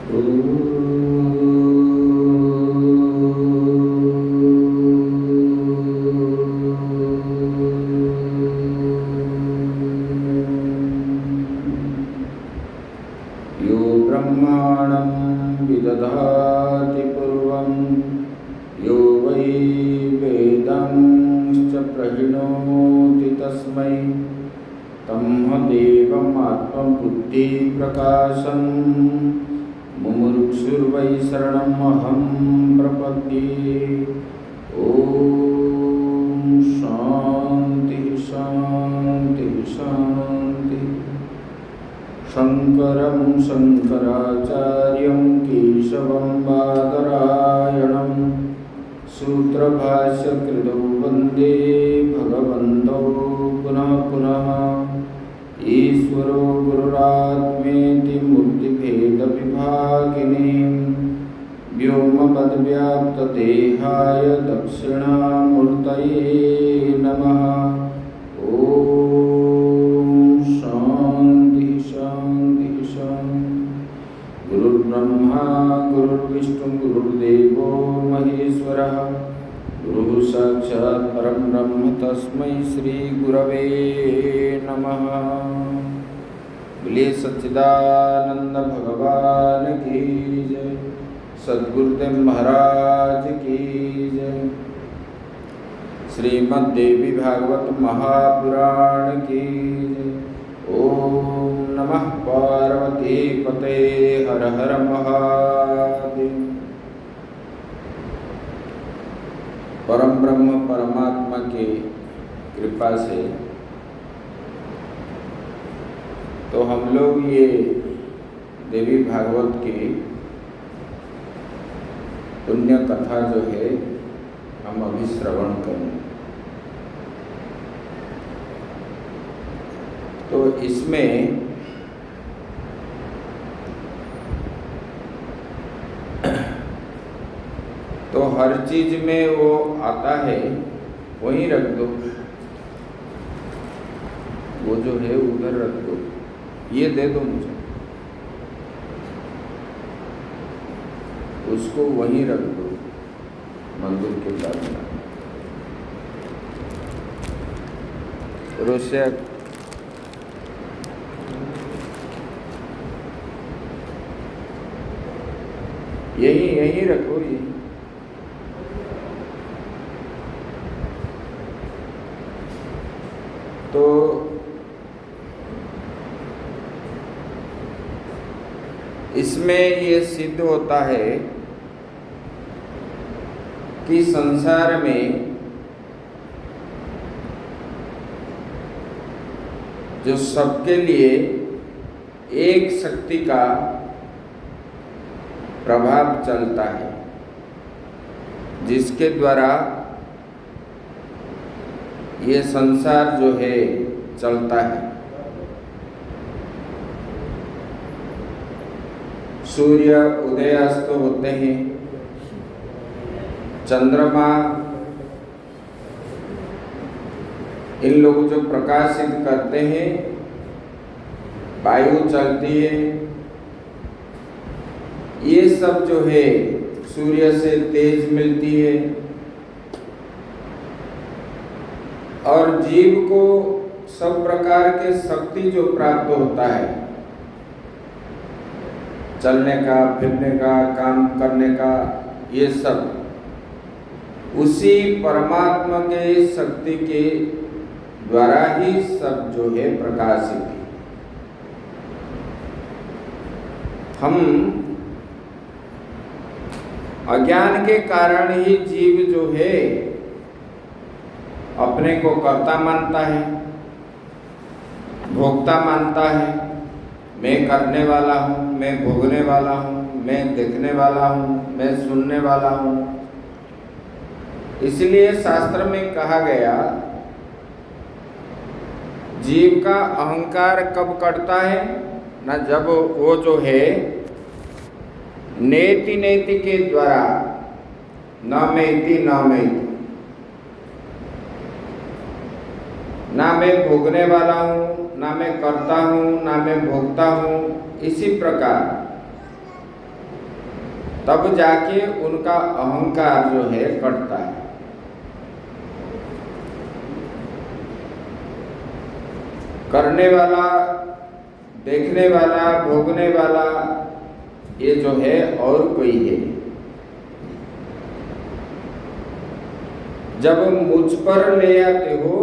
यो ब्रह्माणं विदधाति पूर्वं यो वै वेदांश्च प्रहिणोति तस्मै तन्मदेवमात्मबुद्धिप्रकाशं मुमुक्षुर्वै शरणमहं प्रपद्ये। ॐ शान्तिः शान्तिः शान्तिः। शङ्करं शङ्कराचार्यं केशवं बादरायणं सूत्रभाष्यकृतौ वन्दे भगवन्तौ पुनः पुनः। ईश्वरो गुरुरात्मेति मूर्तिभेदविभागिनीं व्योमवद्व्याप्तदेहाय दक्षिणामूर्तये नमः। ॐ शान्तिः शान्तिः शान्तिः। गुरुर्ब्रह्मा गुरुर्विष्णु गुरुर्देवो महेश्वरः गुरुः साक्षात् परं ब्रह्म तस्मै श्री गुरवे नमः। बोलिए सच्चिदानंद भगवान की जय। सद्गुरुदेव महाराज की जय। श्रीमद् देवी भागवत महापुराण की जय। ओम नमः पार्वती पते हर हर महादेव। परम ब्रह्म परमात्मा की कृपा से तो हम लोग ये देवी भागवत की पुण्य कथा जो है हम अभी श्रवण करें। तो इसमें तो हर चीज में वो आता है वहीं रख दो, वो जो है उधर रख दो, ये दे दो मुझे, उसको वहीं रख दो मंदिर के पास। रोशिया यहीं रखो ये। तो इसमें ये सिद्ध होता है कि संसार में जो सबके लिए एक शक्ति का प्रभाव चलता है, जिसके द्वारा ये संसार जो है चलता है। सूर्य उदय अस्त होते हैं, चंद्रमा इन लोग जो प्रकाशित करते हैं, वायु चलती है, ये सब जो है सूर्य से तेज मिलती है और जीव को सब प्रकार के शक्ति जो प्राप्त होता है, चलने का, फिरने का, काम करने का, ये सब उसी परमात्मा के शक्ति के द्वारा ही सब जो है प्रकाशित है। हम अज्ञान के कारण ही जीव जो है अपने को कर्ता मानता है, भोक्ता मानता है। मैं करने वाला हूँ, मैं भोगने वाला हूँ, मैं देखने वाला हूँ, मैं सुनने वाला हूँ। इसलिए शास्त्र में कहा गया, जीव का अहंकार कब कटता है ना, जब वो जो है नेति नेति के द्वारा न मैति न मैति, ना मैं भोगने वाला हूँ, ना मैं करता हूँ, ना मैं भोगता हूँ, इसी प्रकार तब जाके उनका अहंकार जो है कटता है। करने वाला, देखने वाला, भोगने वाला ये जो है और कोई है। जब मुझ पर ले आते हो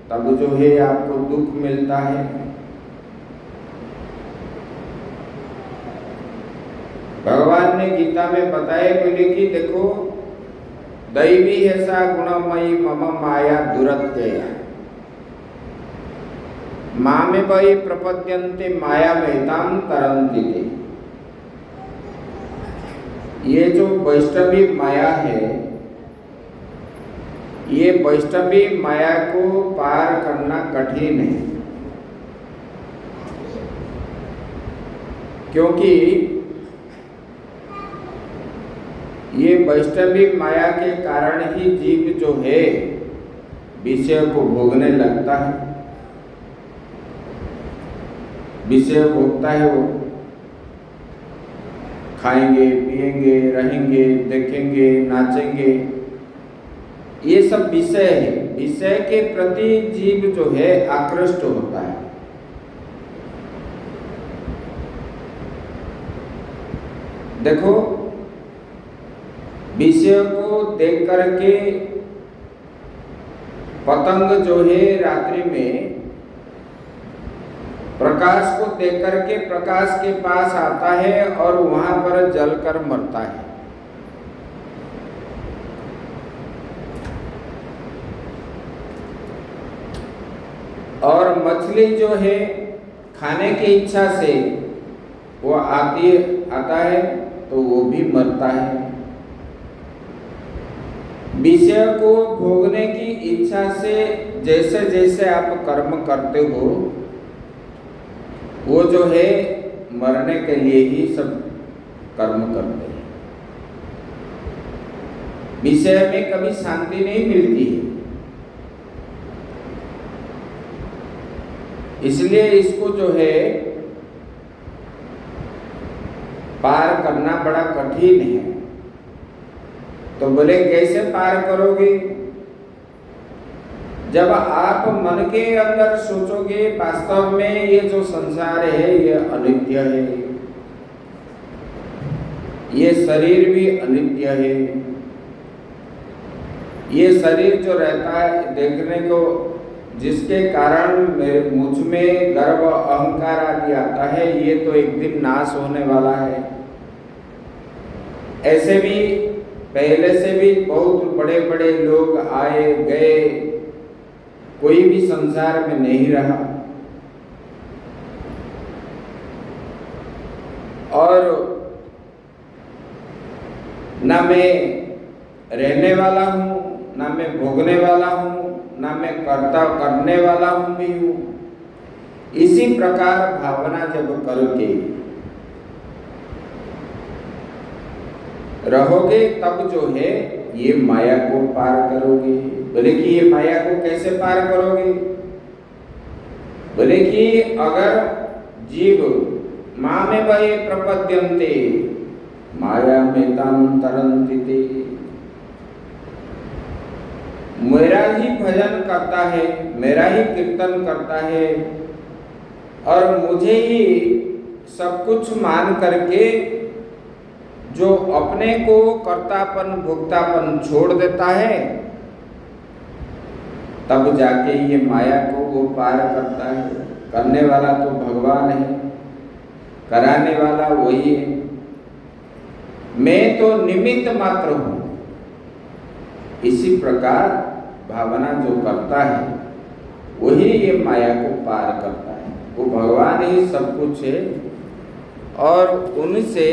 तब जो है आपको दुख मिलता है। भगवान ने गीता में बताए, बोले कि देखो दैवी ऐसा गुणमयी मम माया दुरत्यया मामे वही प्रपद्यन्ते माया मेताम तरन्ति ते। ये जो वैष्णवी माया है, ये वैष्णवी माया को पार करना कठिन है, क्योंकि ये वैष्णवी माया के कारण ही जीव जो है विषय को भोगने लगता है। विषय भोगता है, वो खाएंगे, पिएंगे, रहेंगे, देखेंगे, नाचेंगे, ये सब विषय है। विषय के प्रति जीव जो है आकृष्ट होता है। देखो विषय को देख करके पतंग जो है रात्रि में प्रकाश को देख करके प्रकाश के पास आता है और वहां पर जलकर मरता है। और मछली जो है खाने की इच्छा से वो आता है तो वो भी मरता है। विषय को भोगने की इच्छा से जैसे जैसे आप कर्म करते हो, वो जो है मरने के लिए ही सब कर्म करते हैं। विषय में कभी शांति नहीं मिलती है, इसलिए इसको जो है पार करना बड़ा कठिन है। तो बोले कैसे पार करोगे? जब आप मन के अंदर सोचोगे वास्तव में ये जो संसार है ये अनित्य है, ये शरीर भी अनित्य है, ये शरीर जो रहता है देखने को, जिसके कारण मुझ में गर्व अहंकार आदि आता है, ये तो एक दिन नाश होने वाला है। ऐसे भी पहले से भी बहुत बड़े बड़े लोग आए गए, कोई भी संसार में नहीं रहा। और ना मैं रहने वाला हूँ, ना मैं भोगने वाला हूँ, ना मैं कर्ता करने वाला हूँ भी हूँ। इसी प्रकार भावना जब करोगे रहोगे तब जो है ये माया को पार करोगे। बोले कि ये माया को कैसे पार करोगे? बोले कि अगर जीव माँ में वही प्रपद्यन्ते माया में ताम तरन्ति ते, मेरा ही भजन करता है, मेरा ही कीर्तन करता है और मुझे ही सब कुछ मान करके जो अपने को कर्तापन भोक्तापन छोड़ देता है, तब जाके ये माया को वो पार करता है। करने वाला तो भगवान है, कराने वाला वही है, मैं तो निमित्त मात्र हूँ। इसी प्रकार भावना जो करता है वही ये माया को पार करता है। वो भगवान ही सब कुछ है और उनसे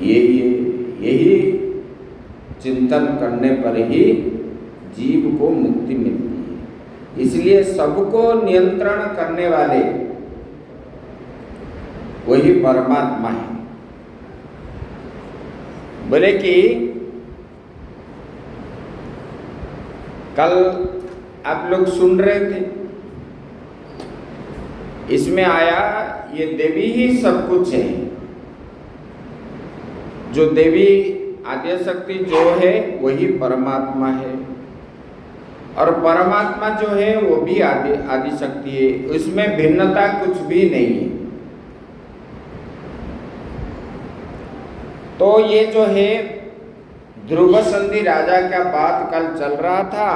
यही चिंतन करने पर ही जीव को मुक्ति मिलती है। इसलिए सबको नियंत्रण करने वाले वही परमात्मा है। बोले कि कल आप लोग सुन रहे थे, इसमें आया ये देवी ही सब कुछ है। जो देवी आद्यशक्ति जो है वही परमात्मा है, और परमात्मा जो है वो भी आदि शक्ति है, उसमें भिन्नता कुछ भी नहीं है। तो ये जो है ध्रुव संधि राजा का बात कल चल रहा था।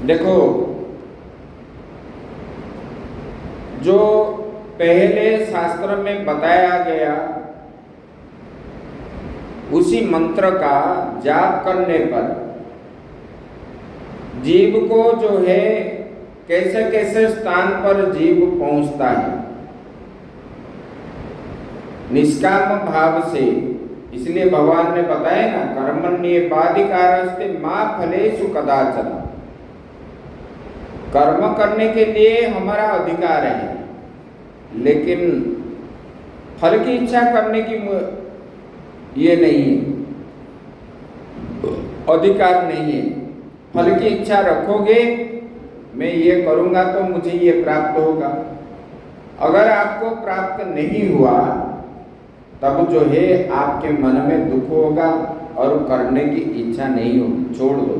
देखो, जो पहले शास्त्र में बताया गया उसी मंत्र का जाप करने पर जीव को जो है कैसे कैसे स्थान पर जीव पहुंचता है निष्काम भाव से। इसलिए भगवान ने बताया ना, कर्मण्येवाधिकारस्ते मा फलेषु कदाचन। कर्म करने के लिए हमारा अधिकार है, लेकिन फल की इच्छा करने की ये नहीं है, अधिकार नहीं है। फल की इच्छा रखोगे, मैं ये करूँगा तो मुझे ये प्राप्त होगा। अगर आपको प्राप्त नहीं हुआ तब जो है आपके मन में दुख होगा और करने की इच्छा नहीं हो, छोड़ दो।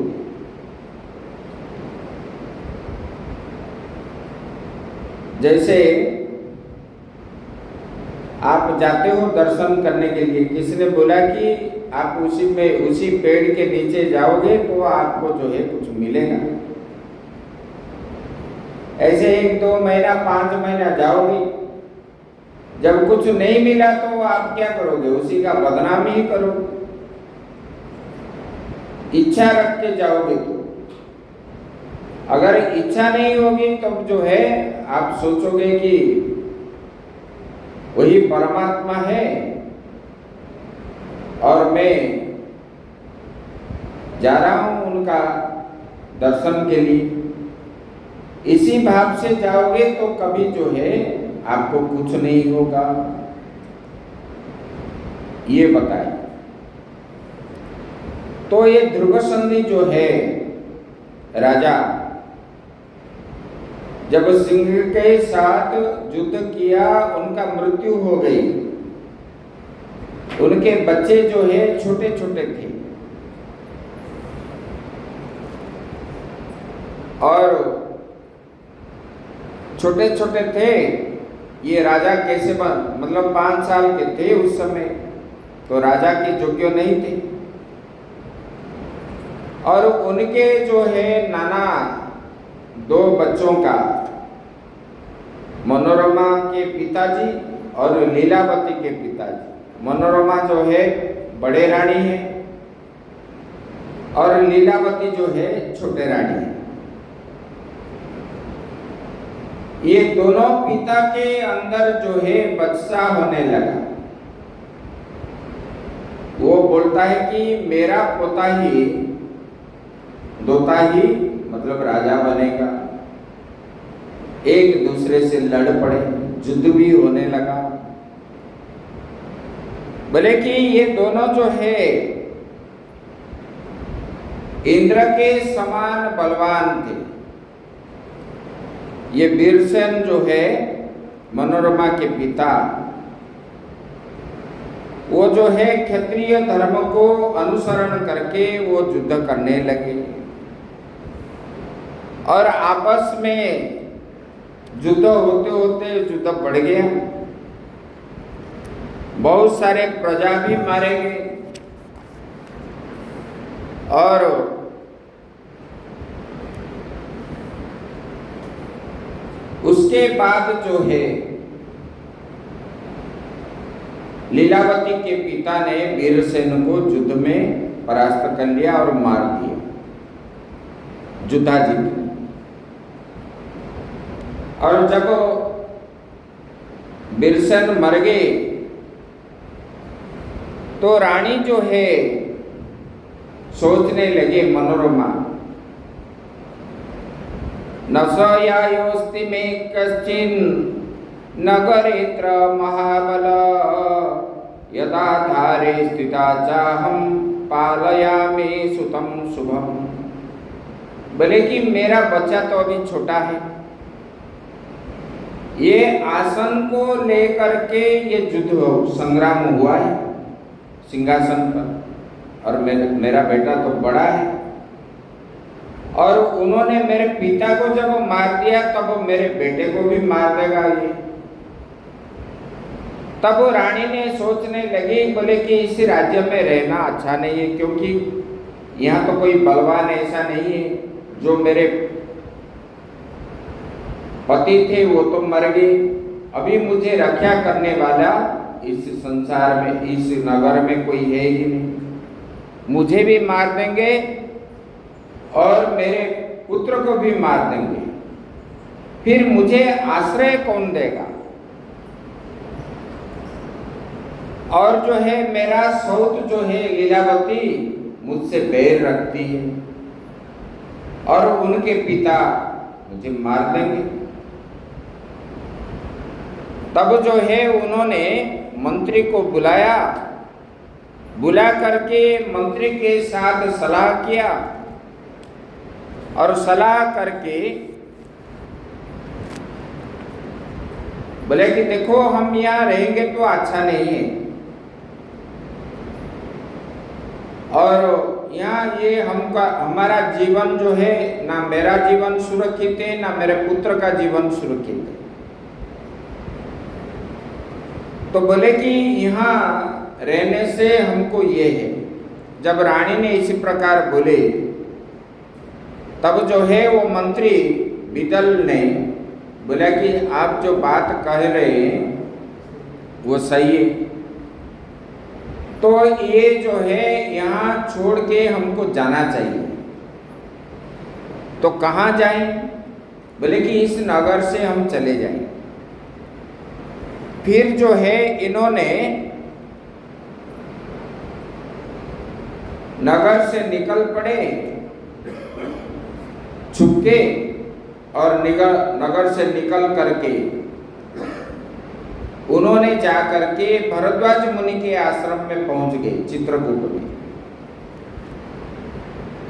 जैसे आप जाते हो दर्शन करने के लिए, किसी ने बोला कि आप उसी पेड़ के नीचे जाओगे तो आपको जो है कुछ मिलेगा। ऐसे 1-2 महीना 5 महीना जाओगे, जब कुछ नहीं मिला तो आप क्या करोगे? उसी का बदनाम ही करोगे। इच्छा रख के जाओगे तो, अगर इच्छा नहीं होगी तब जो है आप सोचोगे कि वही परमात्मा है और मैं जा रहा हूं उनका दर्शन के लिए। इसी भाव से जाओगे तो कभी जो है आपको कुछ नहीं होगा, ये बताए। तो ये ध्रुव संधि जो है, राजा जब सिंह के साथ युद्ध किया, उनका मृत्यु हो गई। उनके बच्चे जो है छोटे छोटे थे, और छोटे छोटे थे। ये राजा कैसे मतलब 5 साल के थे उस समय, तो राजा के योग्य नहीं थे। और उनके जो है नाना 2 बच्चों का, मनोरमा के पिताजी और लीलावती के पिताजी। मनोरमा जो है बड़े रानी है और लीलावती जो है छोटे रानी है। ये दोनों पिता के अंदर जो है बच्चा होने लगा। वो बोलता है कि मेरा पोता ही दोता ही मतलब राजा बनेगा। एक दूसरे से लड़ पड़े, युद्ध भी होने लगा। बोले कि ये दोनों जो है इंद्र के समान बलवान थे। ये वीरसेन जो है मनोरमा के पिता, वो जो है क्षत्रिय धर्म को अनुसरण करके वो युद्ध करने लगे, और आपस में युद्ध होते होते युद्ध बढ़ गया। बहुत सारे प्रजा भी मारे गए, और उसके बाद जो है लीलावती के पिता ने वीरसेन को युद्ध में परास्त कर लिया और मार दिया, युद्धाजीत। और जब वीरसेन मर गए तो रानी जो है सोचने लगे, मनोरमा, न सयायोस्ति में कश्चिन नगरेत्र महाबल यदा धारे स्थिता चाहम पालयामि सुतम शुभम। बोले कि मेरा बच्चा तो अभी छोटा है, ये आसन को लेकर के ये युद्ध संग्राम हुआ है, सिंहासन पर, और मेरा बेटा तो बड़ा है। और उन्होंने मेरे पिता को जब मार दिया तब वो मेरे बेटे को भी मार देगा ये। तब वो रानी ने सोचने लगी, बोले कि इस राज्य में रहना अच्छा नहीं है, क्योंकि यहाँ तो कोई बलवान ऐसा नहीं है। जो मेरे पति थे वो तो मर गए, अभी मुझे रक्षा करने वाला इस संसार में, इस नगर में कोई है ही नहीं। मुझे भी मार देंगे और मेरे पुत्र को भी मार देंगे, फिर मुझे आश्रय कौन देगा? और जो है मेरा सौत जो है लीलावती मुझसे बैर रखती है, और उनके पिता मुझे मार देंगे। तब जो है उन्होंने मंत्री को बुलाया, बुला करके मंत्री के साथ सलाह किया, और सलाह करके बोले कि देखो हम यहाँ रहेंगे तो अच्छा नहीं है, और यहाँ ये हमारा जीवन जो है, ना मेरा जीवन सुरक्षित है ना मेरे पुत्र का जीवन सुरक्षित है। तो बोले कि यहाँ रहने से हमको ये है। जब रानी ने इसी प्रकार बोले तब जो है वो मंत्री बिदल ने बोला कि आप जो बात कह रहे हैं वो सही है, तो ये जो है यहाँ छोड़ के हमको जाना चाहिए। तो कहाँ जाएं? बोले कि इस नगर से हम चले जाएं। फिर जो है इन्होंने नगर से निकल पड़े छुपके, और नगर से निकल करके उन्होंने जाकर के भरद्वाज मुनि के आश्रम में पहुंच गए, चित्रकूट में।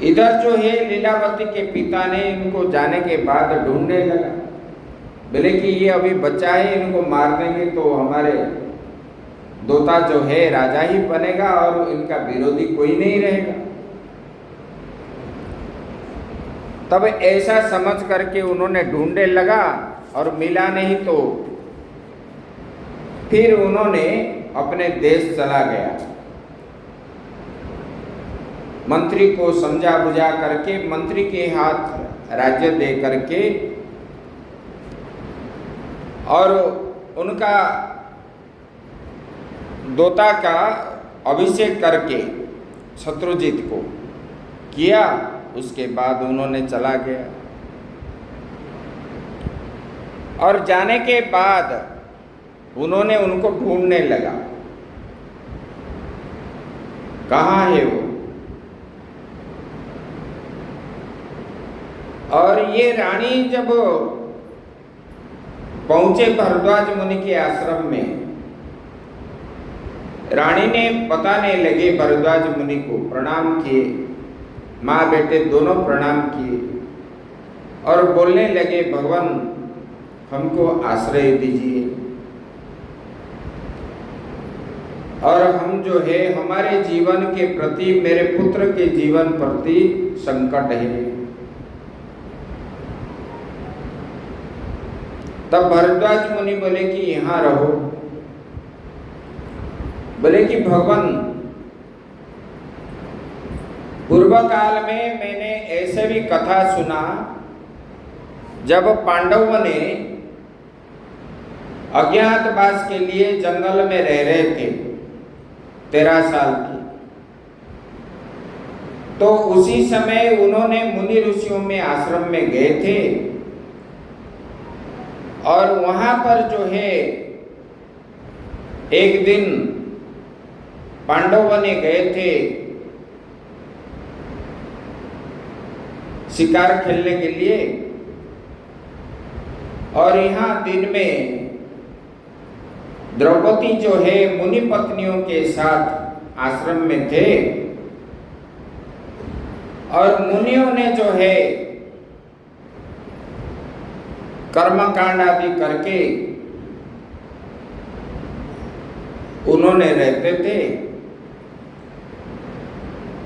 इधर जो है लीलावती के पिता ने इनको जाने के बाद ढूंढने लगा, बोले कि ये अभी बच्चा है, इनको मार देंगे तो हमारे दोता जो है राजा ही बनेगा और इनका विरोधी कोई नहीं रहेगा। तब ऐसा समझ करके उन्होंने ढूंढने लगा और मिला नहीं, तो फिर उन्होंने अपने देश चला गया। मंत्री को समझा बुझा करके, मंत्री के हाथ राज्य दे करके, और उनका दोता का अभिषेक करके शत्रुजीत को किया। उसके बाद उन्होंने चला गया, और जाने के बाद उन्होंने उनको ढूंढने लगा, कहाँ है वो। और ये रानी जब पहुंचे भरद्वाज मुनि के आश्रम में, रानी ने बताने लगे भरद्वाज मुनि को, प्रणाम किए, माँ बेटे दोनों प्रणाम किए, और बोलने लगे भगवान हमको आश्रय दीजिए, और हम जो है हमारे जीवन के प्रति, मेरे पुत्र के जीवन प्रति संकट है। तब भरद्वाज मुनि बोले कि यहाँ रहो। बोले कि भगवान पूर्व काल में मैंने ऐसे भी कथा सुना, जब पांडवों ने अज्ञातवास के लिए जंगल में रह रहे थे 13 साल की, तो उसी समय उन्होंने मुनि ऋषियों में आश्रम में गए थे, और वहां पर जो है एक दिन पांडवों ने गए थे शिकार खेलने के लिए, और यहाँ दिन में द्रौपदी जो है मुनि पत्नियों के साथ आश्रम में थे, और मुनियों ने जो है कर्मकांड आदि करके उन्होंने रहते थे।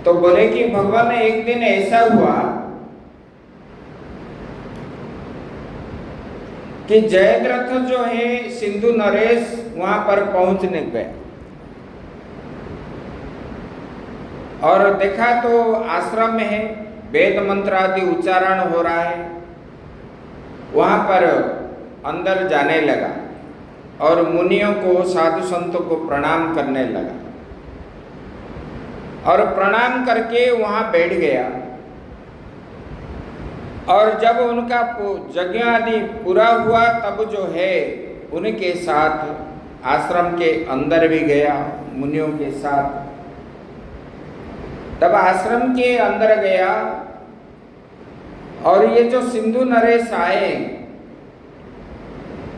तो बोले कि भगवान एक दिन ऐसा हुआ कि जयद्रथ जो है सिंधु नरेश वहां पर पहुंचने गए और देखा तो आश्रम में है, वेद मंत्र आदि उच्चारण हो रहा है। वहां पर अंदर जाने लगा और मुनियों को साधु संतों को प्रणाम करने लगा और प्रणाम करके वहां बैठ गया। और जब उनका यज्ञ आदि पूरा हुआ तब जो है उनके साथ आश्रम के अंदर भी गया मुनियों के साथ। तब आश्रम के अंदर गया और ये जो सिंधु नरेश आए,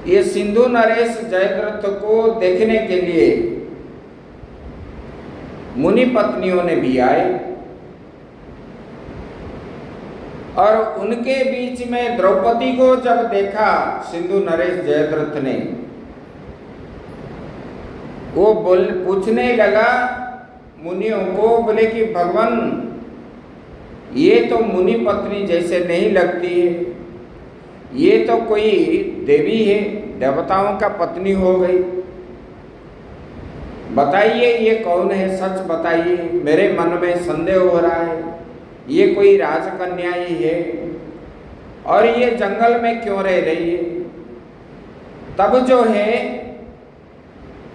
ये सिंधु नरेश जयद्रथ को देखने के लिए मुनि पत्नियों ने भी आए और उनके बीच में द्रौपदी को जब देखा सिंधु नरेश जयद्रथ ने, वो पूछने लगा मुनियों को, बोले कि भगवान ये तो मुनि पत्नी जैसे नहीं लगती है, ये तो कोई देवी है, देवताओं का पत्नी हो गई। बताइए ये कौन है, सच बताइए, मेरे मन में संदेह हो रहा है, ये कोई राजकन्या ही है और ये जंगल में क्यों रह रही है। तब जो है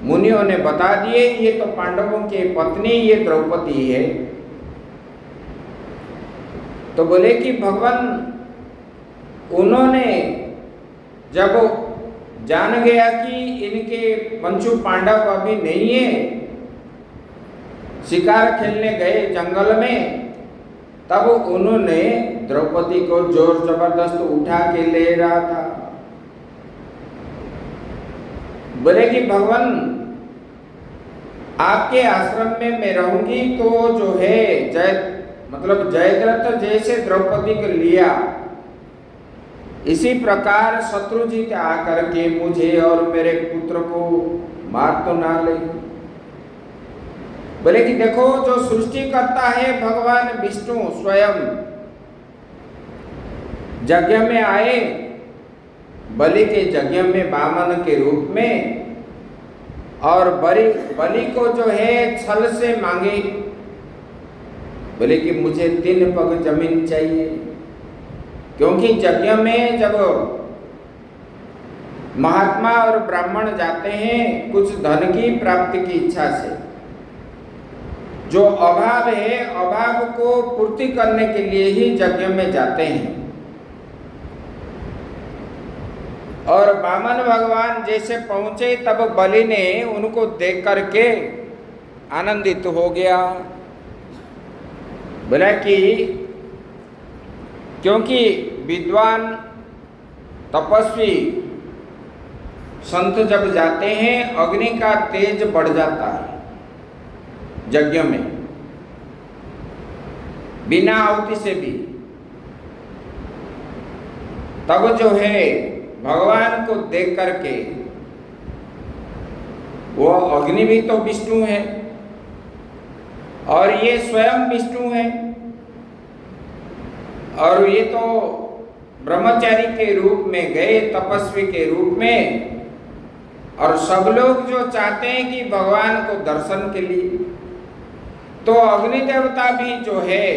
मुनियों ने बता दिए ये तो पांडवों की पत्नी ये द्रौपदी है। तो बोले कि भगवान उन्होंने जब जान गया कि इनके पंचु पांडव अभी नहीं है, शिकार खेलने गए जंगल में, तब उन्होंने द्रौपदी को जोर जबरदस्त उठा के ले रहा था। बोले कि भगवान आपके आश्रम में मैं रहूंगी तो जो है जयद्रथ जैसे द्रौपदी को लिया, इसी प्रकार शत्रुजीत आकर के मुझे और मेरे पुत्र को मार तो ना ले। बोले कि देखो जो सृष्टि करता है भगवान विष्णु स्वयं यज्ञ में आए, बलि के यज्ञ में वामन के रूप में, और बलि को जो है छल से मांगे, बोले कि मुझे 3 पग जमीन चाहिए, क्योंकि यज्ञ में जब महात्मा और ब्राह्मण जाते हैं कुछ धन की प्राप्ति की इच्छा से, जो अभाव है अभाव को पूर्ति करने के लिए ही यज्ञ में जाते हैं। और वामन भगवान जैसे पहुंचे तब बलि ने उनको देख करके आनंदित हो गया। बोला कि क्योंकि विद्वान तपस्वी संत जब जाते हैं अग्नि का तेज बढ़ जाता है यज्ञ में, बिना आहुति से भी। तब जो है भगवान को देख करके, वो अग्नि भी तो विष्णु है और ये स्वयं विष्णु है, और ये तो ब्रह्मचारी के रूप में गए, तपस्वी के रूप में, और सब लोग जो चाहते हैं कि भगवान को दर्शन के लिए, तो अग्नि देवता भी जो है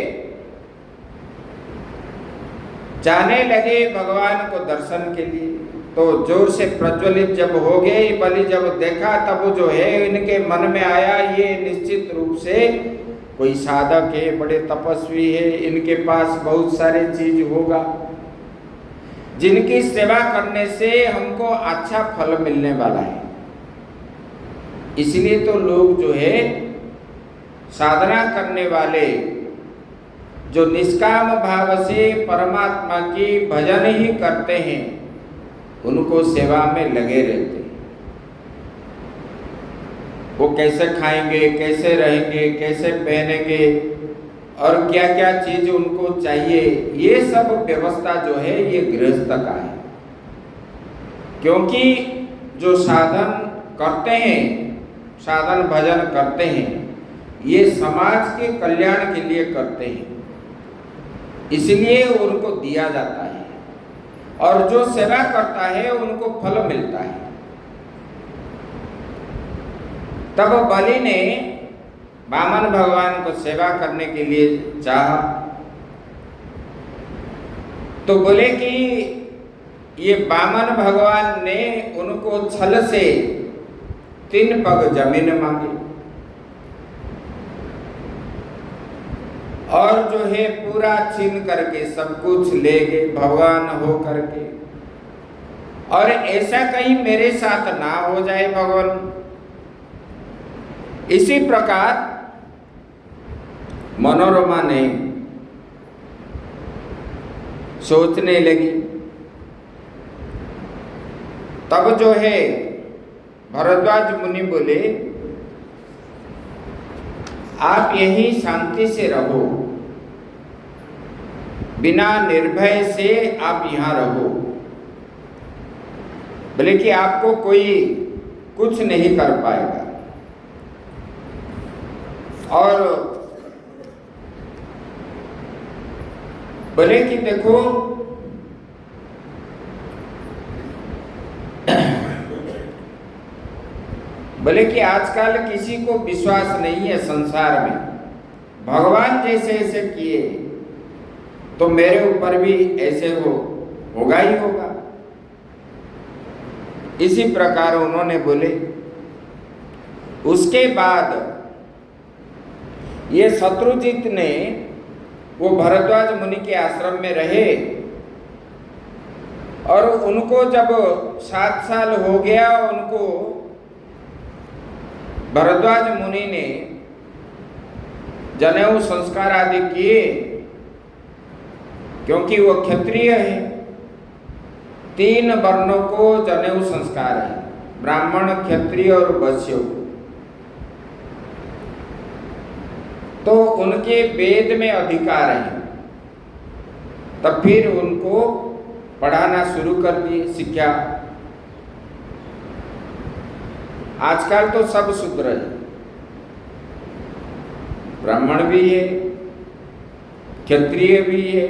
जाने लगे भगवान को दर्शन के लिए। तो जोर से प्रज्वलित जब हो गए, बलि जब देखा तब जो है इनके मन में आया ये निश्चित रूप से कोई साधक है, बड़े तपस्वी है, इनके पास बहुत सारे चीज होगा जिनकी सेवा करने से हमको अच्छा फल मिलने वाला है। इसलिए तो लोग जो है साधना करने वाले जो निष्काम भाव से परमात्मा की भजन ही करते हैं, उनको सेवा में लगे रहते हैं। वो कैसे खाएंगे, कैसे रहेंगे, कैसे पहनेंगे और क्या क्या चीज उनको चाहिए, ये सब व्यवस्था जो है ये गृहस्थ का है। क्योंकि जो साधन करते हैं, साधन भजन करते हैं, ये समाज के कल्याण के लिए करते हैं, इसलिए उनको दिया जाता है, और जो सेवा करता है उनको फल मिलता है। तब बलि ने वामन भगवान को सेवा करने के लिए चाहा, तो बोले कि ये वामन भगवान ने उनको छल से 3 पग जमीन मांगी, और जो है पूरा छीन करके सब कुछ ले गए भगवान हो करके। और ऐसा कहीं मेरे साथ ना हो जाए भगवान। इसी प्रकार मनोरमा ने सोचने लगी। तब जो है भरद्वाज मुनि बोले, आप यही शांति से रहो, बिना निर्भय से आप यहाँ रहो। बोले कि आपको कोई कुछ नहीं कर पाएगा। और बोले कि देखो, बोले कि आजकल किसी को विश्वास नहीं है संसार में। भगवान जैसे ऐसे किए तो मेरे ऊपर भी ऐसे होगा ही होगा। इसी प्रकार उन्होंने बोले। उसके बाद ये शत्रुजित ने वो भरद्वाज मुनि के आश्रम में रहे, और उनको जब 7 साल हो गया, उनको भरद्वाज मुनि ने जनेऊ संस्कार आदि किए, क्योंकि वो क्षत्रिय है। 3 वर्णों को जनेऊ संस्कार है, ब्राह्मण, क्षत्रिय और वैश्य। तो उनके वेद में अधिकार है। तब फिर उनको पढ़ाना शुरू कर दिए, शिक्षा। आजकल तो सब शूद्र है, ब्राह्मण भी है, क्षत्रिय भी है,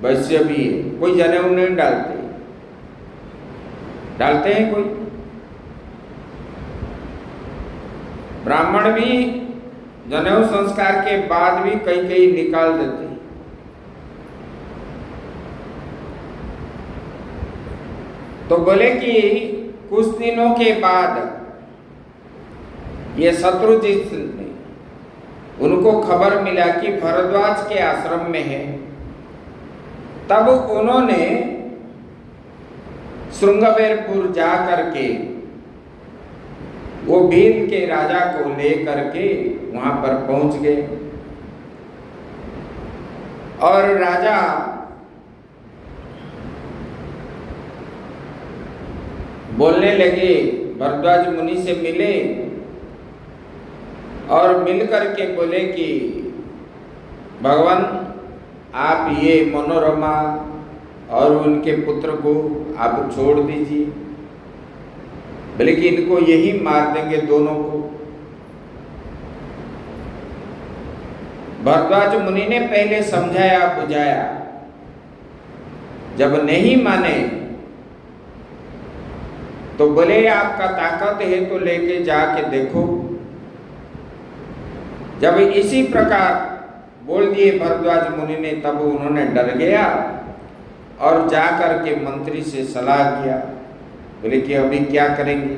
वैश्य भी है। कोई जनेऊ नहीं डालते हैं कोई। ब्राह्मण भी जनेऊ संस्कार के बाद भी कई निकाल देते हैं। तो बोले कि कुछ दिनों के बाद ये शत्रुजित ने, उनको खबर मिला कि भरद्वाज के आश्रम में है। तब उन्होंने श्रृंगवेरपुर जा करके वो भील के राजा को ले करके वहां पर पहुंच गए, और राजा बोलने लगे, भरद्वाज मुनि से मिले और मिल करके बोले कि भगवान, आप ये मनोरमा और उनके पुत्र को आप छोड़ दीजिए, बोले कि इनको यही मार देंगे दोनों को। भरद्वाज मुनि ने पहले समझाया बुझाया, जब नहीं माने तो बोले आपका ताकत है तो लेके जाके देखो। जब इसी प्रकार बोल दिए भरद्वाज मुनि ने, तब उन्होंने डर गया और जा करके मंत्री से सलाह किया। बोले कि अभी क्या करेंगे।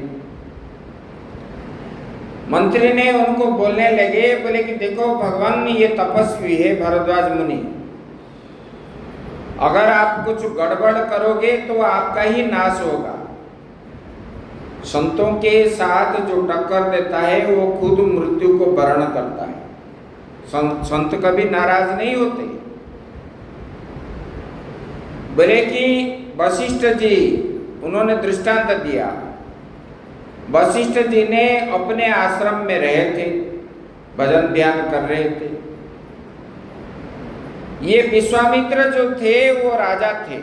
मंत्री ने उनको बोलने लगे, बोले कि देखो भगवान ये तपस्वी है भरद्वाज मुनि, अगर आप कुछ गड़बड़ करोगे तो आपका ही नाश होगा। संतों के साथ जो टक्कर देता है वो खुद मृत्यु को वर्ण करता है। संत कभी नाराज नहीं होते। बोले कि वशिष्ठ जी, उन्होंने दृष्टांत दिया। वशिष्ठ जी ने अपने आश्रम में रहे थे, भजन ध्यान कर रहे थे। ये विश्वामित्र जो थे वो राजा थे,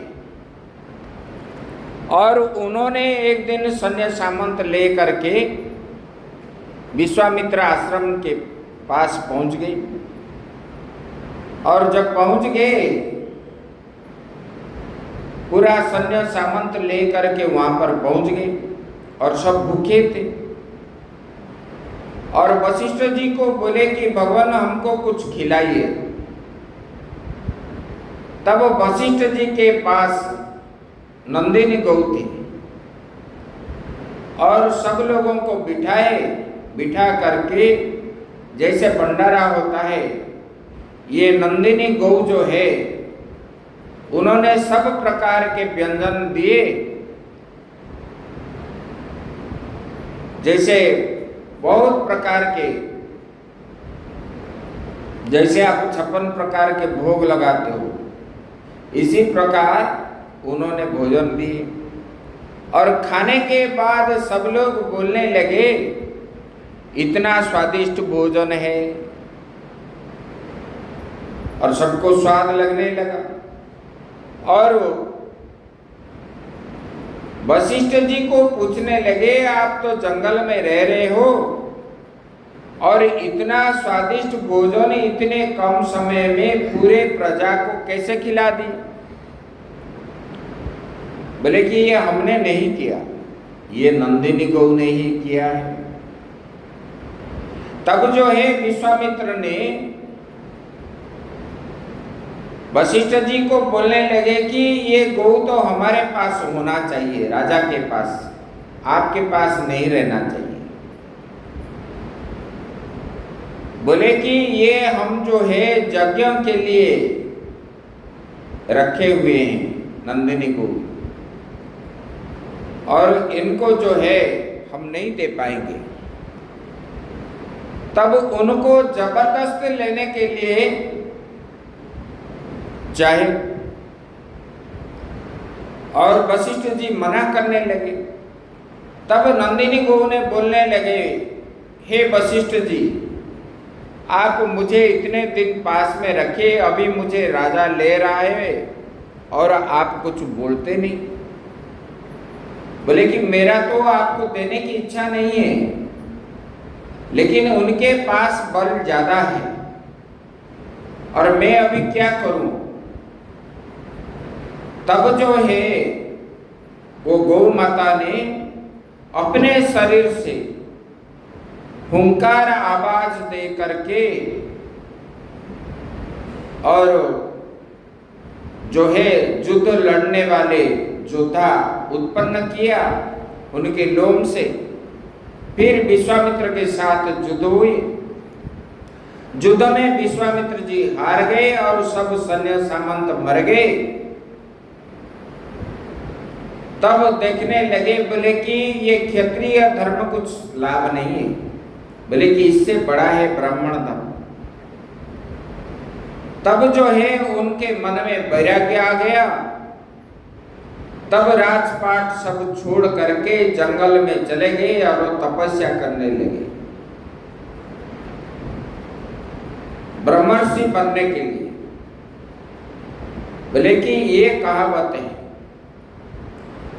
और उन्होंने एक दिन सैन्य सामंत ले करके विश्वामित्र आश्रम के पास पहुंच गई। और जब पहुंच गए, पूरा सैन्य सामंत लेकर के वहां पर पहुंच गए और सब भूखे थे। और वशिष्ठ जी को बोले कि भगवान हमको कुछ खिलाइए। तब वशिष्ठ जी के पास नंदिनी गौ थी और सब लोगों को बिठा करके, जैसे भंडारा होता है, ये नंदिनी गौ जो है उन्होंने सब प्रकार के व्यंजन दिए। जैसे बहुत प्रकार के, जैसे आप 56 प्रकार के भोग लगाते हो, इसी प्रकार उन्होंने भोजन दिए। और खाने के बाद सब लोग बोलने लगे, इतना स्वादिष्ट भोजन है, और सबको स्वाद लगने लगा। और वशिष्ठ जी को पूछने लगे, आप तो जंगल में रह रहे हो और इतना स्वादिष्ट भोजन इतने कम समय में पूरे प्रजा को कैसे खिला दी? बोले कि ये हमने नहीं किया, ये नंदिनी गौ ने ही किया है। तब जो है विश्वामित्र ने वशिष्ठ जी को बोलने लगे कि ये गौ तो हमारे पास होना चाहिए, राजा के पास, आपके पास नहीं रहना चाहिए। बोले कि ये हम जो है यज्ञ के लिए रखे हुए हैं नंदिनी को, और इनको जो है हम नहीं दे पाएंगे। तब उनको जबरदस्त लेने के लिए चाहे, और वशिष्ठ जी मना करने लगे। तब नंदिनी गौ ने बोलने लगे, हे वशिष्ठ जी, आप मुझे इतने दिन पास में रखे, अभी मुझे राजा ले रहा है और आप कुछ बोलते नहीं। बोले कि मेरा तो आपको देने की इच्छा नहीं है, लेकिन उनके पास बल ज्यादा है और मैं अभी क्या करूं? तब जो है वो गौ माता ने अपने शरीर से हुंकार आवाज दे करके और जो है युद्ध लड़ने वाले योद्धा उत्पन्न किया उनके लोम से। फिर विश्वामित्र के साथ युद्ध हुई। युद्ध में विश्वामित्र जी हार गए और सब सैन्य सामंत मर गए। तब देखने लगे, बोले कि ये क्षत्रिय धर्म कुछ लाभ नहीं है, बोले कि इससे बड़ा है ब्राह्मण धर्म। तब जो है उनके मन में वैराग्य आ गया। तब राजपाट सब छोड़ करके जंगल में चले गए और वो तपस्या करने लगे ब्रह्मर्षि बनने के लिए। बोले कि ये कहावत है,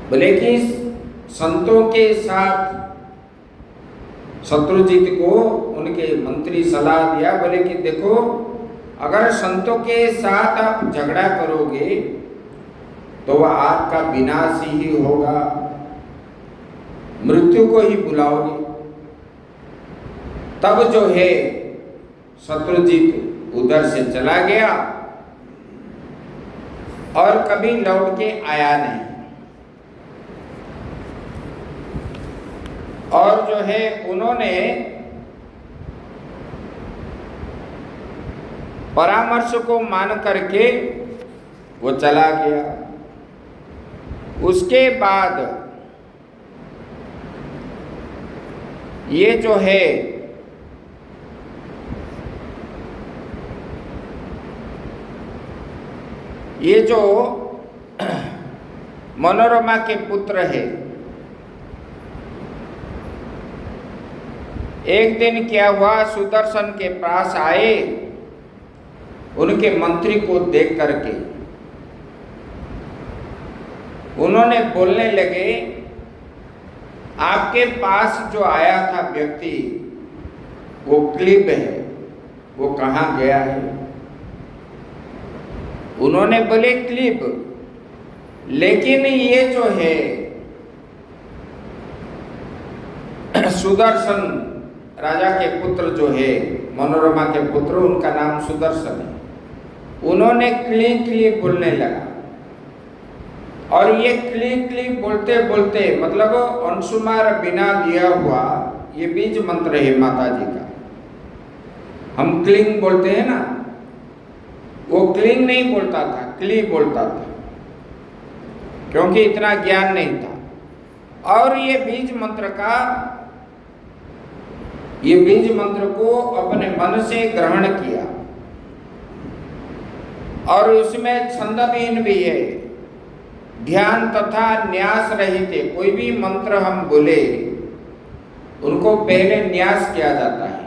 बोले कि संतों के साथ शत्रुजीत को उनके मंत्री सलाह दिया, बोले कि देखो, अगर संतों के साथ आप झगड़ा करोगे तो वह आपका विनाश ही होगा, मृत्यु को ही बुलाओगे। तब जो है शत्रुजीत उधर से चला गया और कभी लौट के आया नहीं। और जो है उन्होंने परामर्श को मान करके वो चला गया। उसके बाद ये जो है ये जो मनोरमा के पुत्र है, एक दिन क्या हुआ, सुदर्शन के पास आए उनके मंत्री को देख करके। उन्होंने बोलने लगे, आपके पास जो आया था व्यक्ति वो क्लीब है, वो कहाँ गया है? उन्होंने बोले क्लिप, लेकिन ये जो है सुदर्शन राजा के पुत्र जो है, मनोरमा के पुत्र, उनका नाम सुदर्शन है, उन्होंने क्ली क्ली बोलने लगा। और ये क्ली क्ली बोलते बोलते, मतलब अंशुमार बिना दिया हुआ ये बीज मंत्र है माता जी का। हम क्लिंग बोलते हैं ना, वो क्लिंग नहीं बोलता था, क्ली बोलता था, क्योंकि इतना ज्ञान नहीं था। और ये बीज मंत्र को अपने मन से ग्रहण किया, और उसमें छंदहीन भी है, ध्यान तथा न्यास रहित है। कोई भी मंत्र हम बोले उनको पहले न्यास किया जाता है,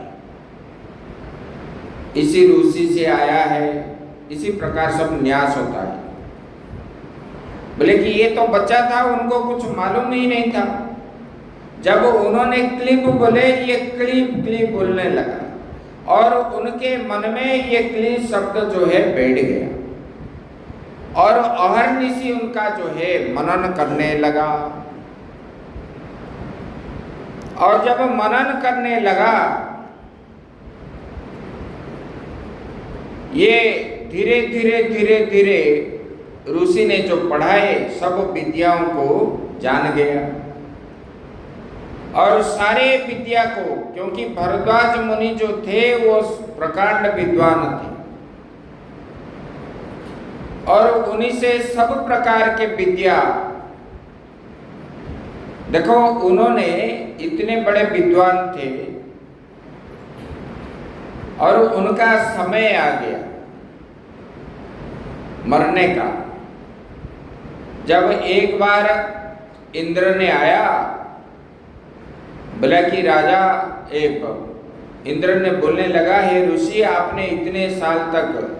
इसी रूसी से आया है, इसी प्रकार सब न्यास होता है। बोले कि ये तो बच्चा था, उनको कुछ मालूम ही नहीं था। जब उन्होंने क्लिप बोले, ये क्लिप क्लिप बोलने लगा, और उनके मन में ये क्लिप शब्द जो है बैठ गया, और अहर्निशि उनका जो है मनन करने लगा। और जब मनन करने लगा, ये धीरे धीरे धीरे धीरे ऋषि ने जो पढ़ाए सब विद्याओं को जान गया, और सारे विद्या को, क्योंकि भरद्वाज मुनि जो थे वो प्रकांड विद्वान थे, और उन्हीं से सब प्रकार के विद्या, देखो उन्होंने इतने बड़े विद्वान थे, और उनका समय आ गया मरने का। जब एक बार इंद्र ने आया, बोला कि राजा, इंद्र ने बोलने लगा, हे ऋषि, आपने इतने साल तक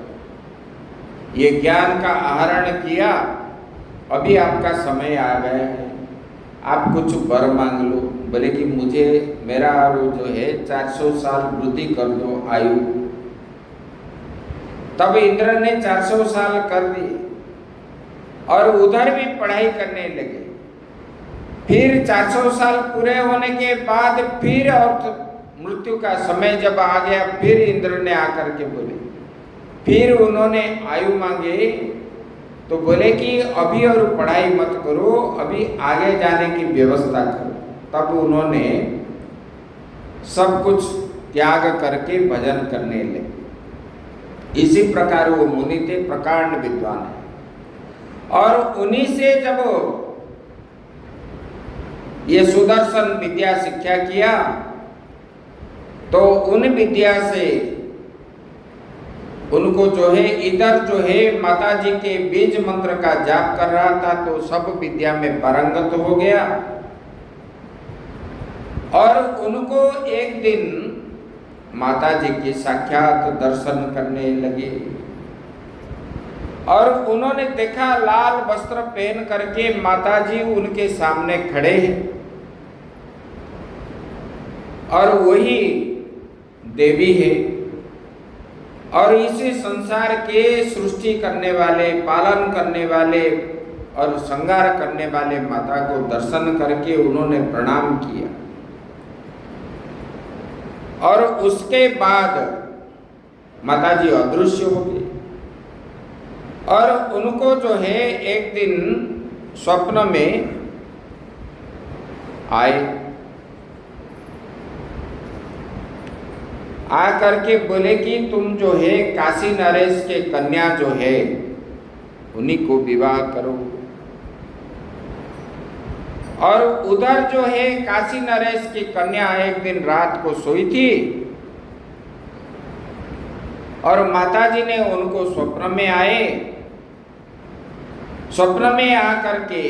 ये ज्ञान का आहरण किया, अभी आपका समय आ गया है, आप कुछ वर मांग लो। बोले कि मुझे मेरा और जो है 400 साल वृद्धि कर दो आयु। तब इंद्र ने 400 साल कर दिए, और उधर भी पढ़ाई करने लगे। फिर 400 साल पूरे होने के बाद फिर और मृत्यु का समय जब आ गया, फिर इंद्र ने आकर के बोले, फिर उन्होंने आयु मांगे, तो बोले कि अभी और पढ़ाई मत करो, अभी आगे जाने की व्यवस्था करो। तब उन्होंने सब कुछ त्याग करके भजन करने लगे। इसी प्रकार वो मुनि थे, प्रकांड विद्वान है। और उन्हीं से जब ये सुदर्शन विद्या शिक्षा किया, तो उन विद्या से उनको जो है, इधर जो है माता जी के बीज मंत्र का जाप कर रहा था, तो सब विद्या में पारंगत हो गया। और उनको एक दिन माता जी के साक्षात दर्शन करने लगे, और उन्होंने देखा लाल वस्त्र पहन करके माता जी उनके सामने खड़े हैं, और वही देवी है, और इसी संसार के सृष्टि करने वाले, पालन करने वाले और श्रृंगार करने वाले माता को दर्शन करके उन्होंने प्रणाम किया। और उसके बाद माता जी अदृश्य हो गई, और उनको जो है एक दिन स्वप्न में आए, आ करके बोले कि तुम जो है काशी नरेश के कन्या जो है उन्हीं को विवाह करो। और उधर जो है काशी नरेश की कन्या एक दिन रात को सोई थी, और माताजी ने उनको स्वप्न में आए, स्वप्न में आकर के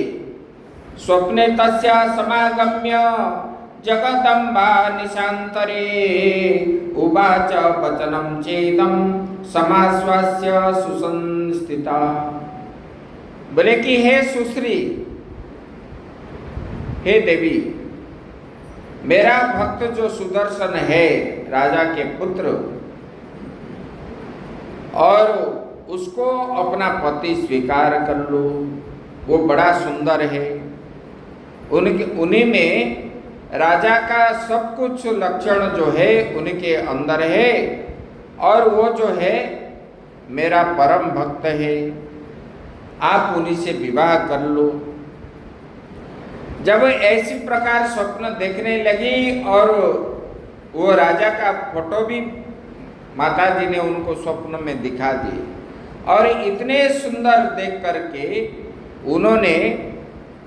स्वप्ने तस्या समागम्य जगदम्बा निशांतरे उवाच वचनम चेदम समाश्वास्य सुसंस्थिता। बोले कि हे सुश्री, हे देवी, मेरा भक्त जो सुदर्शन है, राजा के पुत्र, और उसको अपना पति स्वीकार कर लो, वो बड़ा सुंदर है। उन्हीं में राजा का सब कुछ लक्षण जो है उनके अंदर है, और वो जो है मेरा परम भक्त है, आप उन्हीं से विवाह कर लो। जब ऐसी प्रकार स्वप्न देखने लगी और वो राजा का फोटो भी माता जी ने उनको स्वप्न में दिखा दिए, और इतने सुंदर देख करके उन्होंने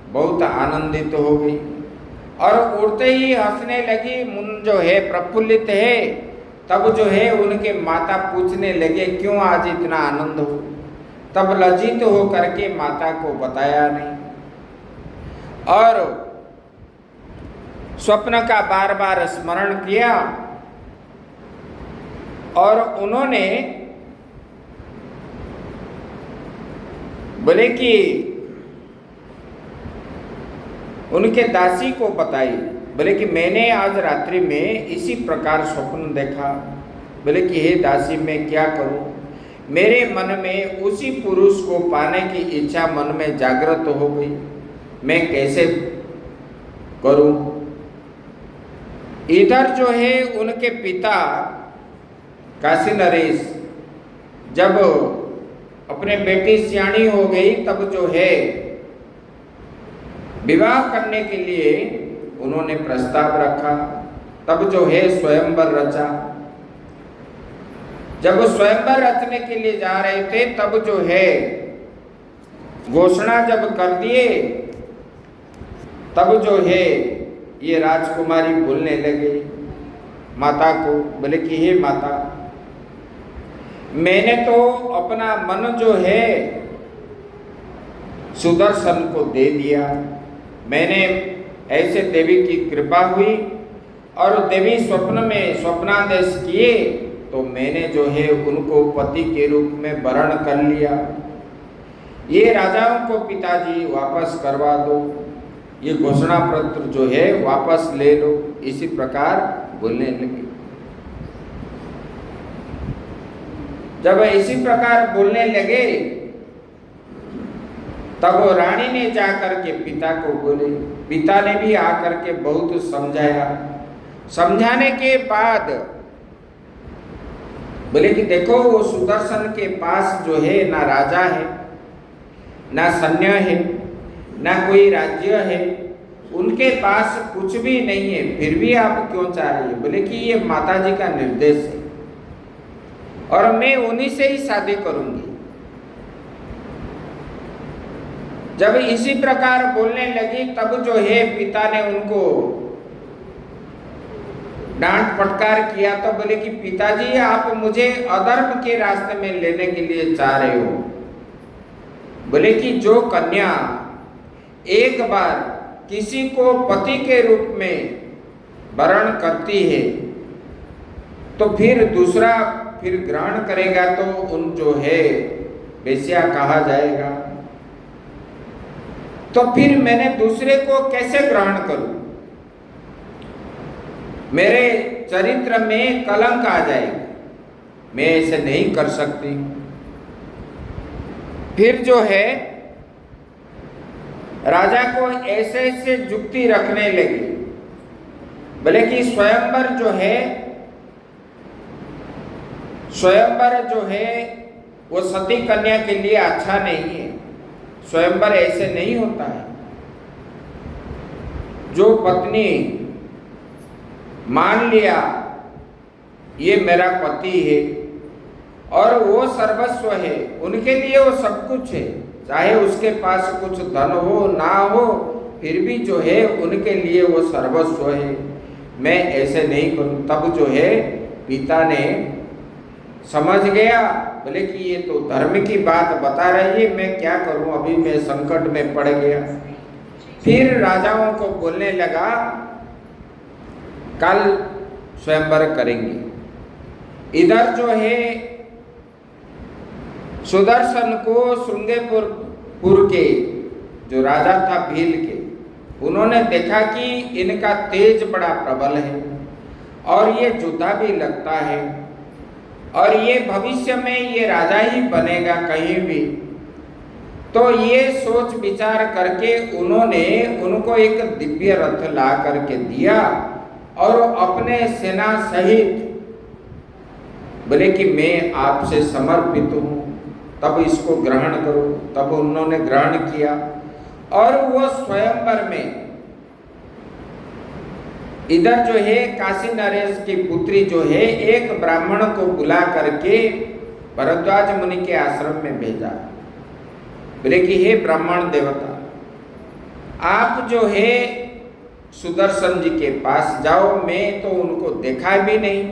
बहुत आनंदित हो गई और उड़ते ही हंसने लगी। मन जो है प्रफुल्लित है। तब जो है उनके माता पूछने लगे क्यों आज इतना आनंद हो। तब लज्जित हो करके माता को बताया नहीं, और स्वप्न का बार बार स्मरण किया, और उन्होंने बोले कि उनके दासी को बताई, बोले कि मैंने आज रात्रि में इसी प्रकार स्वप्न देखा। बोले कि हे दासी मैं क्या करूं, मेरे मन में उसी पुरुष को पाने की इच्छा मन में जागृत हो गई, मैं कैसे करूं। इधर जो है उनके पिता काशी नरेश जब अपने बेटी सियाणी हो गई, तब जो है विवाह करने के लिए उन्होंने प्रस्ताव रखा। तब जो है स्वयंवर रचा। जब स्वयंवर रचने के लिए जा रहे थे, तब जो है घोषणा जब कर दिए, तब जो है ये राजकुमारी बोलने लगे माता को। बोले कि हे माता, मैंने तो अपना मन जो है सुदर्शन को दे दिया। मैंने ऐसे देवी की कृपा हुई और देवी स्वप्न में स्वप्नादेश किए, तो मैंने जो है उनको पति के रूप में वरण कर लिया। ये राजाओं को पिताजी वापस करवा दो, ये घोषणा पत्र जो है वापस ले लो। इसी प्रकार बोलने लगे। जब इसी प्रकार बोलने लगे, तब रानी ने जाकर के पिता को बोले। पिता ने भी आकर के बहुत समझाया। समझाने के बाद बोले कि देखो, वो सुदर्शन के पास जो है ना राजा है, ना सैन्य है, ना कोई राज्य है, उनके पास कुछ भी नहीं है, फिर भी आप क्यों चाह रही है। बोले कि ये माता जी का निर्देश है और मैं उन्हीं से ही शादी करूंगी। जब इसी प्रकार बोलने लगी, तब जो है पिता ने उनको डांट फटकार किया। तो बोले कि पिताजी, आप मुझे अधर्म के रास्ते में लेने के लिए चाह रहे हो। बोले कि जो कन्या एक बार किसी को पति के रूप में वरण करती है, तो फिर दूसरा फिर ग्रहण करेगा तो उन जो है वेश्या कहा जाएगा। तो फिर मैंने दूसरे को कैसे ग्रहण करूं, मेरे चरित्र में कलंक आ जाएगा, मैं ऐसे नहीं कर सकती। फिर जो है राजा को ऐसे ऐसे जुक्ति रखने लगी। बोले कि स्वयंवर जो है वो सती कन्या के लिए अच्छा नहीं है। स्वयंवर ऐसे नहीं होता है। जो पत्नी मान लिया ये मेरा पति है और वो सर्वस्व है, उनके लिए वो सब कुछ है, चाहे उसके पास कुछ धन हो ना हो, फिर भी जो है उनके लिए वो सर्वस्व है, मैं ऐसे नहीं करूं। तब जो है पिता ने समझ गया। बोले कि ये तो धर्म की बात बता रही है, मैं क्या करूं, अभी मैं संकट में पड़ गया। फिर राजाओं को बोलने लगा, कल स्वयंवर करेंगे। इधर जो है सुदर्शन को श्रृंगेपुर के जो राजा था भील के, उन्होंने देखा कि इनका तेज बड़ा प्रबल है और ये योद्धा भी लगता है, और ये भविष्य में ये राजा ही बनेगा कहीं भी। तो ये सोच विचार करके उन्होंने उनको एक दिव्य रथ ला करके दिया और अपने सेना सहित बोले कि मैं आपसे समर्पित हूँ, तब इसको ग्रहण करो। तब उन्होंने ग्रहण किया और वो स्वयंवर में इधर जो है काशी नरेश की पुत्री जो है एक ब्राह्मण को बुला करके भरद्वाज मुनि के आश्रम में भेजा। बोले कि हे ब्राह्मण देवता, आप जो है सुदर्शन जी के पास जाओ। मैं तो उनको देखा भी नहीं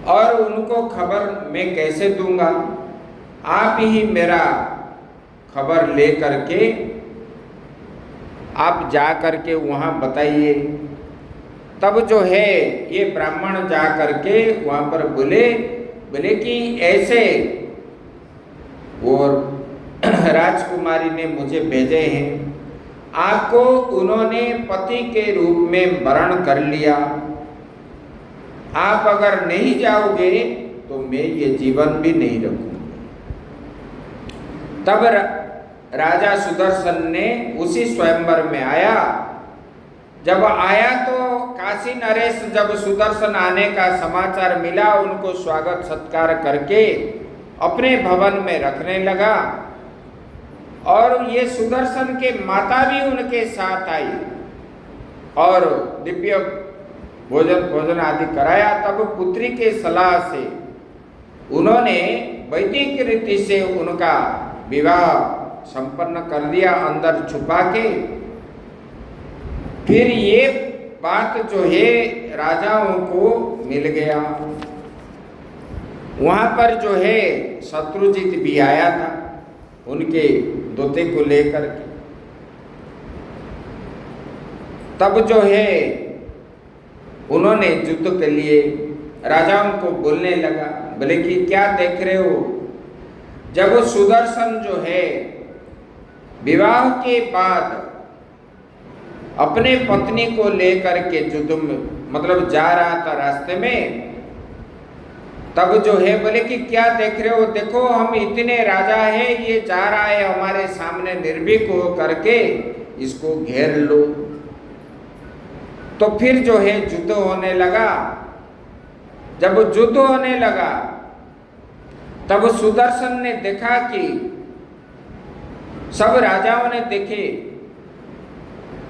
और उनको खबर मैं कैसे दूंगा, आप ही मेरा खबर ले करके आप जा करके वहाँ बताइए। तब जो है ये ब्राह्मण जा करके वहाँ पर बोले कि ऐसे और राजकुमारी ने मुझे भेजे हैं, आपको उन्होंने पति के रूप में वरण कर लिया। आप अगर नहीं जाओगे तो मैं ये जीवन भी नहीं रखूंगा। तब राजा सुदर्शन ने उसी स्वयंवर में आया। जब आया तो काशी नरेश जब सुदर्शन आने का समाचार मिला, उनको स्वागत सत्कार करके अपने भवन में रखने लगा और ये सुदर्शन के माता भी उनके साथ आई और दिव्य भोजन आदि कराया। तब पुत्री के सलाह से उन्होंने वैदिक रीति से उनका विवाह संपन्न कर दिया अंदर छुपा के। फिर ये बात जो है राजाओं को मिल गया। वहां पर जो है शत्रुजित भी आया था उनके दोते को लेकर के। तब जो है उन्होंने युद्ध के लिए राजाओं को बोलने लगा। बोले कि क्या देख रहे हो, जब सुदर्शन जो है विवाह के बाद अपने पत्नी को लेकर के युद्ध में मतलब जा रहा था रास्ते में, तब जो है बोले कि क्या देख रहे हो, देखो हम इतने राजा है, ये जा रहा है हमारे सामने निर्भीक हो करके, इसको घेर लो। तो फिर जो है युद्ध होने लगा। जब युद्ध होने लगा तब सुदर्शन ने देखा कि सब राजाओं ने देखे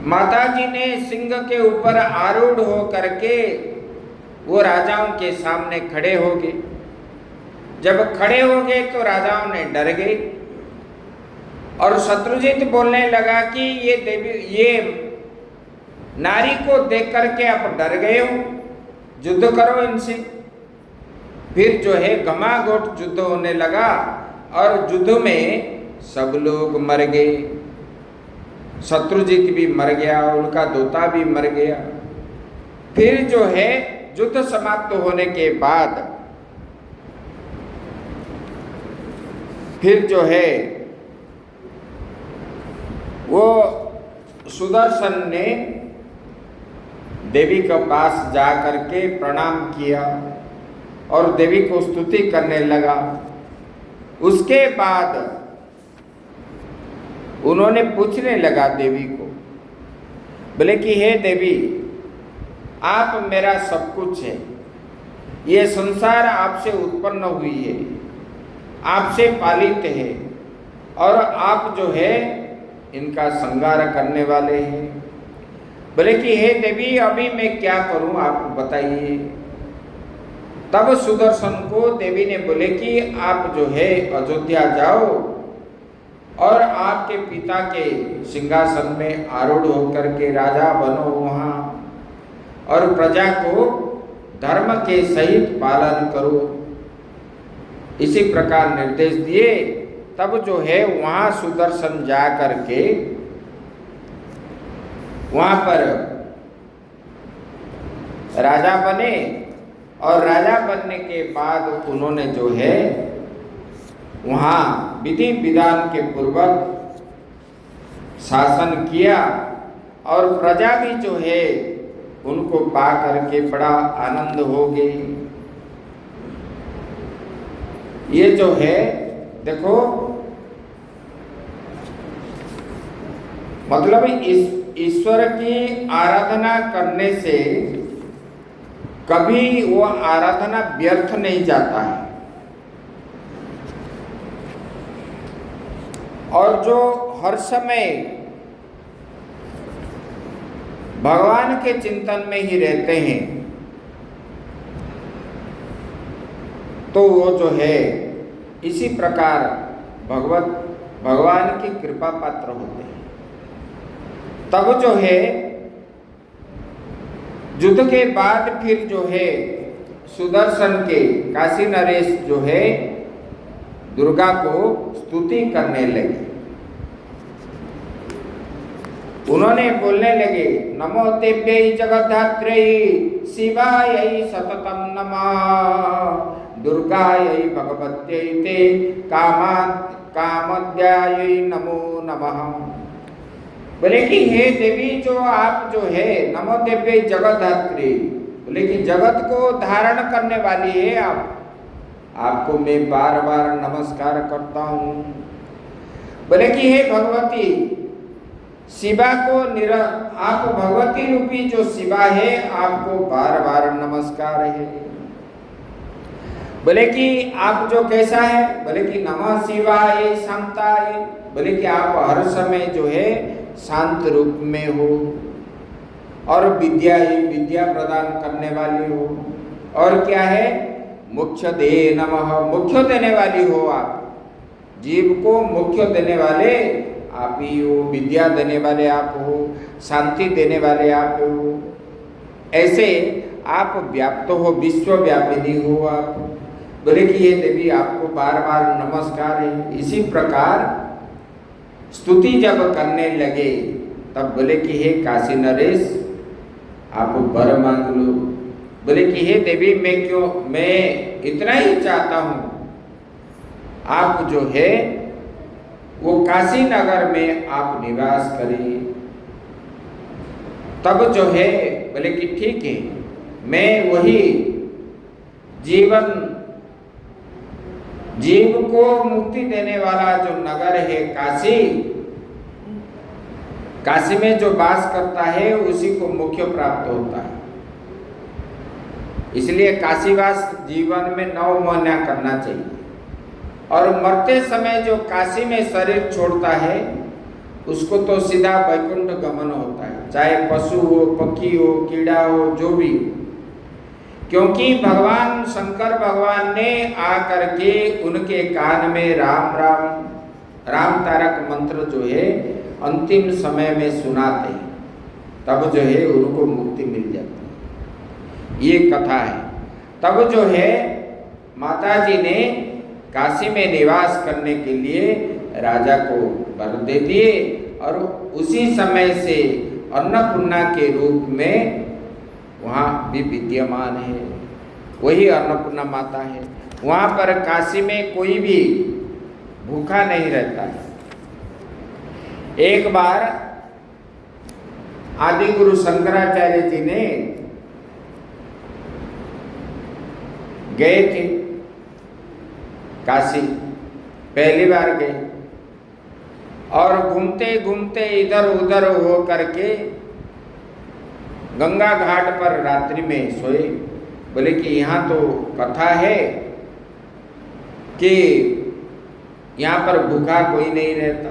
माताजी ने सिंह के ऊपर आरूढ़ हो करके वो राजाओं के सामने खड़े हो गए। जब खड़े हो गए तो राजाओं ने डर गए और शत्रुजित बोलने लगा कि ये देवी ये नारी को देख करके आप डर गए हो, युद्ध करो इनसे। फिर जो है घमाघोट युद्ध होने लगा और युद्ध में सब लोग मर गए। शत्रुजित भी मर गया, उनका दोता भी मर गया। फिर जो है युद्ध समाप्त होने के बाद फिर जो है वो सुदर्शन ने देवी के पास जा करके प्रणाम किया और देवी को स्तुति करने लगा। उसके बाद उन्होंने पूछने लगा देवी को, बोले कि हे देवी, आप मेरा सब कुछ है, ये संसार आपसे उत्पन्न हुई है, आपसे पालित है और आप जो है इनका संहार करने वाले हैं। बोले कि हे देवी, अभी मैं क्या करूं आप बताइए। तब सुदर्शन को देवी ने बोले कि आप जो है अयोध्या जाओ और आपके पिता के सिंहासन में आरूढ़ होकर के राजा बनो वहाँ और प्रजा को धर्म के सहित पालन करो। इसी प्रकार निर्देश दिए। तब जो है वहाँ सुदर्शन जा करके वहाँ पर राजा बने और राजा बनने के बाद उन्होंने जो है वहाँ विधि विधान के पूर्वक शासन किया और प्रजा भी जो है उनको पा करके बड़ा आनंद हो गई। ये जो है देखो, मतलब ईश्वर की आराधना करने से कभी वो आराधना व्यर्थ नहीं जाता है। और जो हर समय भगवान के चिंतन में ही रहते हैं, तो वो जो है इसी प्रकार भगवान की कृपा पात्र होते हैं। तब जो है युद्ध के बाद फिर जो है सुदर्शन के काशी नरेश जो है दुर्गा को स्तुति करने लगे। उन्होंने बोलने लगे, नमो तेभ्यै जगद्धात्रै शिवायै सततं नमः दुर्गायै भगवत्यै ते कामद्यायै नमो नमः। बोले कि हे देवी, जो आप जो है नमो देव्यै जगद्धात्री, बोले कि जगत को धारण करने वाली है आपको मैं बार बार नमस्कार करता हूँ। बोले कि हे भगवती, शिवा को आप भगवती रूपी जो शिवा है आपको बार बार नमस्कार है। बोले कि आप जो कैसा है, बोले कि नमः शिवाय शांताय, बोले कि आप हर समय जो है शांत रूप में हो और विद्या प्रदान करने वाली हो। और क्या है, मोक्ष दे नमः, मोक्ष देने वाली हो आप, जीव को मोक्ष देने वाले आप ही हो, विद्या देने वाले आप हो, शांति देने वाले आप हो। ऐसे आप व्याप्त हो, विश्वव्यापिनी हो आप। बोले कि ये देवी आपको बार बार नमस्कार है। इसी प्रकार स्तुति जब करने लगे तब बोले कि हे काशी नरेश, आप वर मांग लो। बोले कि हे देवी, मैं इतना ही चाहता हूँ, आप जो है वो काशी नगर में आप निवास करिए। तब जो है बोले कि ठीक है, मैं वही जीव को मुक्ति देने वाला जो नगर है काशी में जो वास करता है उसी को मोक्ष प्राप्त होता है। इसलिए काशीवास जीवन में 9 महीना करना चाहिए। और मरते समय जो काशी में शरीर छोड़ता है उसको तो सीधा वैकुंठ गमन होता है, चाहे पशु हो, पक्षी हो, कीड़ा हो, जो भी हो। क्योंकि भगवान शंकर भगवान ने आकर के उनके कान में राम तारक मंत्र जो है अंतिम समय में सुनाते हैं, तब जो है उनको मुक्ति मिल जाती है। ये कथा है। तब जो है माता जी ने काशी में निवास करने के लिए राजा को वर दे दिए और उसी समय से अन्नपूर्णा के रूप में वहाँ भी विद्यमान है। वही अन्नपूर्णा माता है। वहाँ पर काशी में कोई भी भूखा नहीं रहता है। एक बार आदि गुरु शंकराचार्य जी ने गए थे काशी, पहली बार गए और घूमते घूमते इधर उधर हो करके गंगा घाट पर रात्रि में सोए। बोले कि यहाँ तो कथा है कि यहाँ पर भूखा कोई नहीं रहता,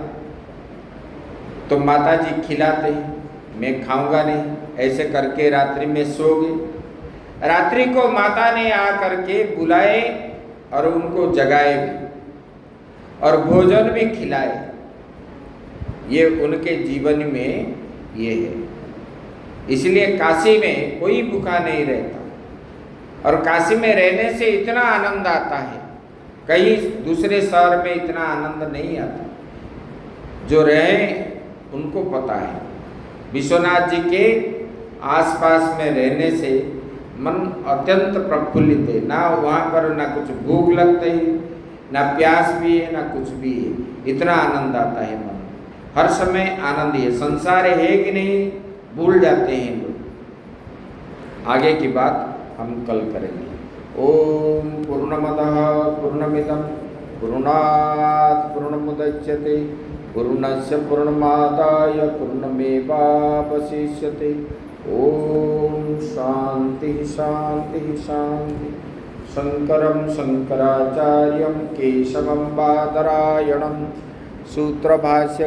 तो माता जी खिलाते हैं, मैं खाऊंगा नहीं। ऐसे करके रात्रि में सो गए। रात्रि को माता ने आकर के बुलाए और उनको जगाए भी और भोजन भी खिलाए। ये उनके जीवन में ये है। इसलिए काशी में कोई भूखा नहीं रहता और काशी में रहने से इतना आनंद आता है, कहीं दूसरे शहर में इतना आनंद नहीं आता। जो रहे उनको पता है। विश्वनाथ जी के आसपास में रहने से मन अत्यंत प्रफुल्लित है। ना वहाँ पर ना कुछ भूख लगती है, ना प्यास भी है, ना कुछ भी है। इतना आनंद आता है मन, हर समय आनंद है। संसार है कि नहीं भूल जाते हैं लोग। आगे की बात हम कल करेंगे। ओम पूर्णमदः पूर्ण पूर्णमिदं पूर्णात् पूर्णमुदच्यते पूर्णस्य पूर्णमादाय पूर्णमेवावशिष्यते। ओम शांति शांति शांति। शंकरं शंकराचार्यं केशवं बादरायणं सूत्रभाष्य